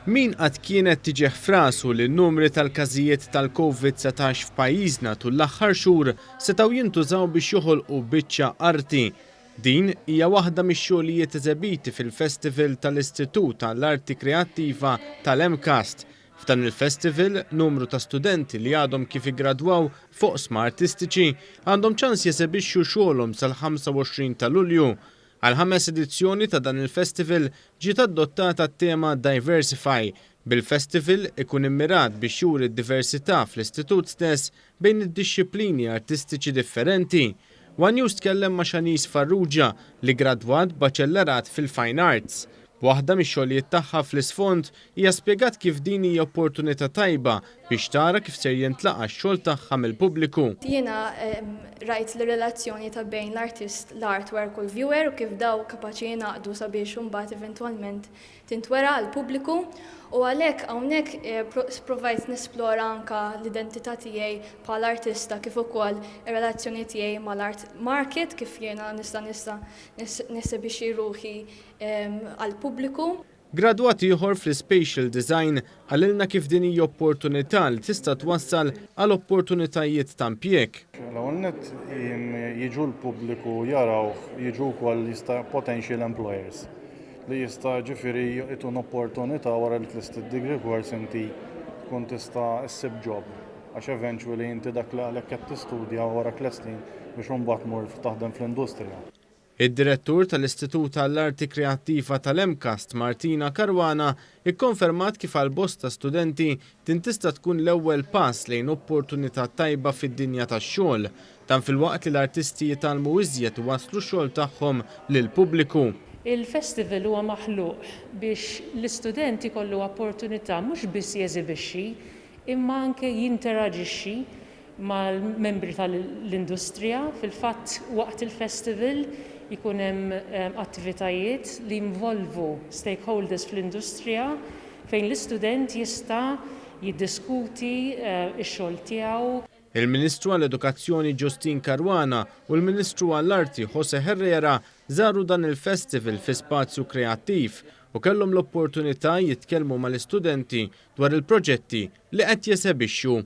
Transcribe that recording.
Min qatt kienet tiġeħ frasu li n-numri tal-każijiet tal-COVID-19 f'pajjiżna tul l-aħħar xhur setgħu jintużaw biex joħolqu biċċa arti. Din hija waħda mix-xogħlijiet eżebiti fil-Festival tal-Istitut tal-Arti Kreattiva tal-MCAST. F'dan il-festival, numru ta' studenti li għadhom kif iggradwaw foqsma artistiċi għandhom ċans jeżebixxu xogħolhom sal-25 ta' Lulju. Għal 5 edizzjoni ta' dan il-festival ġiet adottata t-tema Diversify. Bil-festival ikun immirat biex juri d-diversità fl-istitut stess bejn id-dixxiplini artistiċi differenti. One News tkellem ma' Xanis Farrugia li gradwat b'aċellerat fil-Fine Arts. Waħda mix-xogħlijiet tagħha fl-isfond hija spjegat kif din hija opportunità tajba biex tara kif ser jintlaqa x-xogħol tagħha mill-pubbliku. Jiena rajt l-relazzjoni ta' bejn l-artist, l-artwork u l-viewer u kif daw kapaċi jingħaqdu sabiex imbagħad eventwalment tintwera għall-pubbliku u għalhekk hawnhekk provajt nesplora anke l-identità tiegħi bħala artista kif ukoll ir-relazzjoni tiegħi mal-art market kif jiena nista' nisebixxi ruħi għall-pubbliku. Gradwat ieħor fl-Spatial Design għalilna kif din hija opportunità li tista' twassal għal opportunitajiet ta' impjieg. L-ewwel nett jiġu l-pubbliku jaraw jiġu wkoll potential employers li jista' ġifieri jagħtun opportunità wara li tlest id-degree course inti tkun tista' issib job għax eventually inti dak li għalhekk qed tistudja wara klestin biex imbagħad tmur taħdem fl-industrija. Id-direttur tal-Istitut tal-Arti Kreattiva tal-MCAST Martina Karwana ikkonfermat kif għal bosta studenti din tista' tkun l-ewwel pass lejn opportunità tajba fid-dinja tax-xogħol, dan filwaqt li l-artisti jitalmu iżjed iwasslu x-xogħol tagħhom lill-pubbliku. Il-festival huwa maħluq biex l-istudenti kollu opportunità mhux biss jeżibixxi imma anke jinteraġixxi mal-membri tal-industrija. Fil-fatt waqt il-festival jkun hemm attivitajiet li involvu stakeholders fl-industrija fejn l-istudent jista' jiddiskuti x-xogħol tiegħu. Il-Ministru għall-Edukazzjoni Justin Karwana u l-Ministru għall-Arti Jose Herrera żaru dan il-festival fi spazju kreattiv u kellhom l-opportunità jitkellmu mal-istudenti dwar il-proġetti li qed jesebixxu.